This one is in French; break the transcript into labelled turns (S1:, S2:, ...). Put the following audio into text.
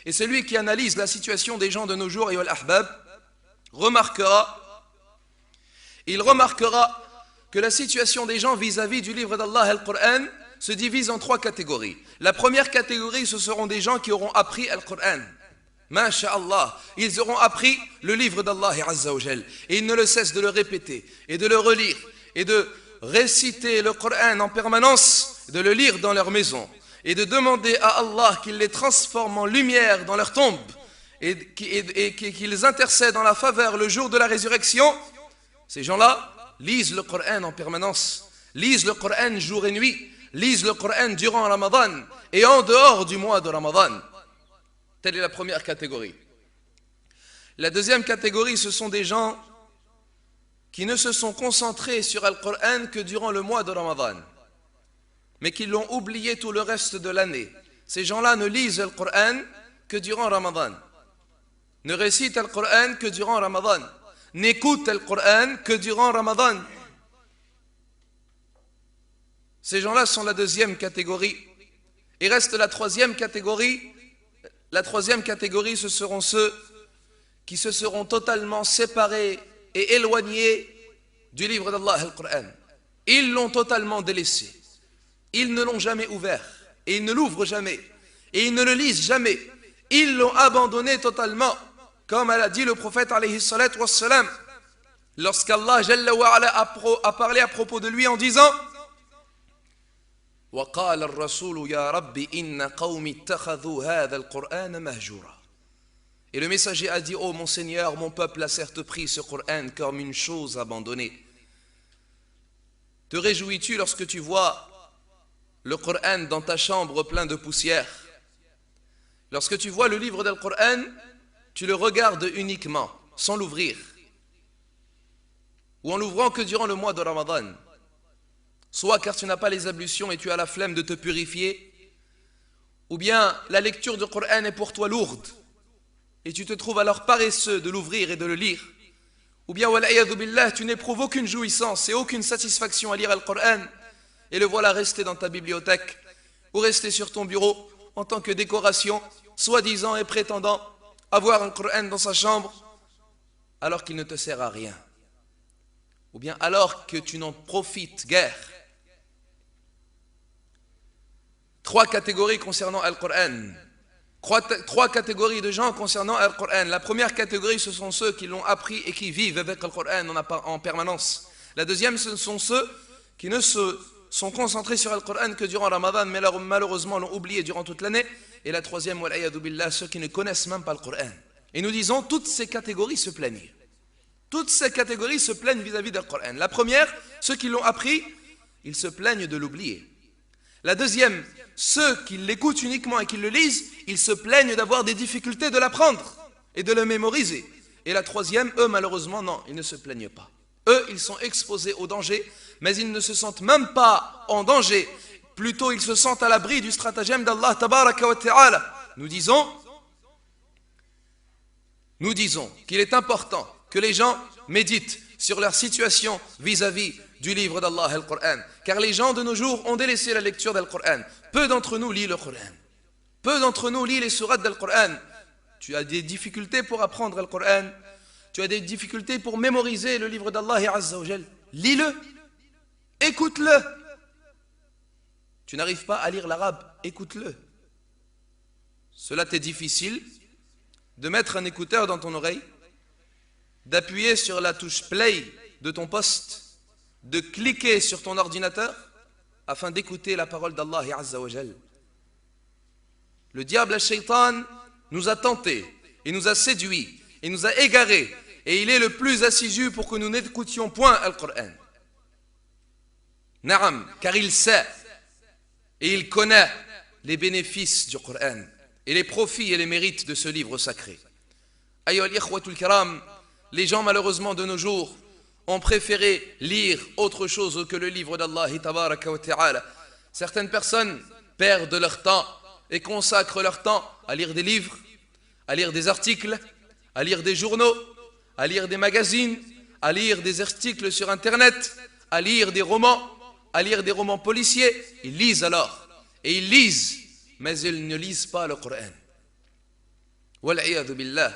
S1: Et celui qui analyse la situation des gens de nos jours, ayyuhal ahbab, remarquera que la situation des gens vis-à-vis du livre d'Allah, Al-Qur'an, se divise en trois catégories. La première catégorie, ce seront des gens qui auront appris Al-Qur'an. Masha'Allah, ils auront appris le livre d'Allah Azza wa Jal. Et ils ne le cessent de le répéter et de le relire et de réciter le Qur'an en permanence, de le lire dans leur maison et de demander à Allah qu'il les transforme en lumière dans leur tombe et qu'ils intercèdent en la faveur le jour de la résurrection. Ces gens-là lisent le Qur'an en permanence, lisent le Qur'an jour et nuit, lisent le Qur'an durant Ramadan et en dehors du mois de Ramadan. Telle est la première catégorie. La deuxième catégorie, ce sont des gens qui ne se sont concentrés sur Al-Qur'an que durant le mois de Ramadan, mais qui l'ont oublié tout le reste de l'année. Ces gens-là ne lisent Al-Qur'an que durant Ramadan, ne récitent Al-Qur'an que durant Ramadan, n'écoutent Al-Qur'an que durant Ramadan. Ces gens-là sont la deuxième catégorie. Et reste la troisième catégorie. La troisième catégorie, ce seront ceux qui se seront totalement séparés et éloignés du livre d'Allah, Al-Qur'an. Ils l'ont totalement délaissé. Ils ne l'ont jamais ouvert. Et ils ne l'ouvrent jamais. Et ils ne le lisent jamais. Ils l'ont abandonné totalement. Comme a dit le prophète, alayhi salatu wassalam, lorsqu'Allah Jalla wa ala a parlé à propos de lui en disant وقال الرسول يا ربي إن قومي اتخذوا هذا القرآن مهجورا. Et le messager a dit: oh mon Seigneur, mon peuple a certes pris ce Coran comme une chose abandonnée. Te réjouis-tu lorsque tu vois le Coran dans ta chambre plein de poussière? Lorsque tu vois le livre del Coran, tu le regardes uniquement, sans l'ouvrir, ou en l'ouvrant que durant le mois de Ramadan. Soit car tu n'as pas les ablutions et tu as la flemme de te purifier, ou bien la lecture du Coran est pour toi lourde et tu te trouves alors paresseux de l'ouvrir et de le lire, ou bien wal'ayadhu billah, tu n'éprouves aucune jouissance et aucune satisfaction à lire le Coran et le voilà resté dans ta bibliothèque ou resté sur ton bureau en tant que décoration, soi-disant et prétendant avoir un Coran dans sa chambre alors qu'il ne te sert à rien, ou bien alors que tu n'en profites guère. Trois catégories concernant Al-Qur'an. Trois catégories de gens concernant Al-Qur'an. La première catégorie, ce sont ceux qui l'ont appris et qui vivent avec Al-Qur'an en permanence. La deuxième, ce sont ceux qui ne se sont concentrés sur Al-Qur'an que durant Ramadan, mais malheureusement l'ont oublié durant toute l'année. Et la troisième, wal'ayadu billah, ceux qui ne connaissent même pas le Qur'an. Et nous disons, toutes ces catégories se plaignent. Toutes ces catégories se plaignent vis-à-vis du Qur'an. La première, ceux qui l'ont appris, ils se plaignent de l'oublier. La deuxième, ceux qui l'écoutent uniquement et qui le lisent, ils se plaignent d'avoir des difficultés de l'apprendre et de le mémoriser. Et la troisième, eux malheureusement, non, ils ne se plaignent pas. Eux, ils sont exposés au danger, mais ils ne se sentent même pas en danger. Plutôt, ils se sentent à l'abri du stratagème d'Allah tabaraka wa ta'ala. Nous disons qu'il est important que les gens méditent sur leur situation vis-à-vis du livre d'Allah, Al-Qur'an. Car les gens de nos jours ont délaissé la lecture d'Al-Qur'an. Peu d'entre nous lisent le Qur'an. Peu d'entre nous lisent les sourates d'Al-Qur'an. Tu as des difficultés pour apprendre Al-Qur'an. Tu as des difficultés pour mémoriser le livre d'Allah Azza wa Jal. Lis-le. Écoute-le. Tu n'arrives pas à lire l'arabe. Écoute-le. Cela t'est difficile de mettre un écouteur dans ton oreille, d'appuyer sur la touche play de ton poste, de cliquer sur ton ordinateur afin d'écouter la parole d'Allah Azza wa Jal. Le diable, le shaitan, nous a tentés et nous a séduits et nous a égarés, et il est le plus assidu pour que nous n'écoutions point Al-Qur'an. Naam, car il sait et il connaît les bénéfices du Qur'an et les profits et les mérites de ce livre sacré. Ayyuhal ikhwatul kiram, les gens malheureusement de nos jours ont préféré lire autre chose que le livre d'Allah tabaraka wa ta'ala. Certaines personnes perdent leur temps et consacrent leur temps à lire des livres, à lire des articles, à lire des journaux, à lire des magazines, à lire des articles sur internet, à lire des romans policiers. Ils lisent alors, et ils lisent, mais ils ne lisent pas le Coran. Wal'iyadhu billah.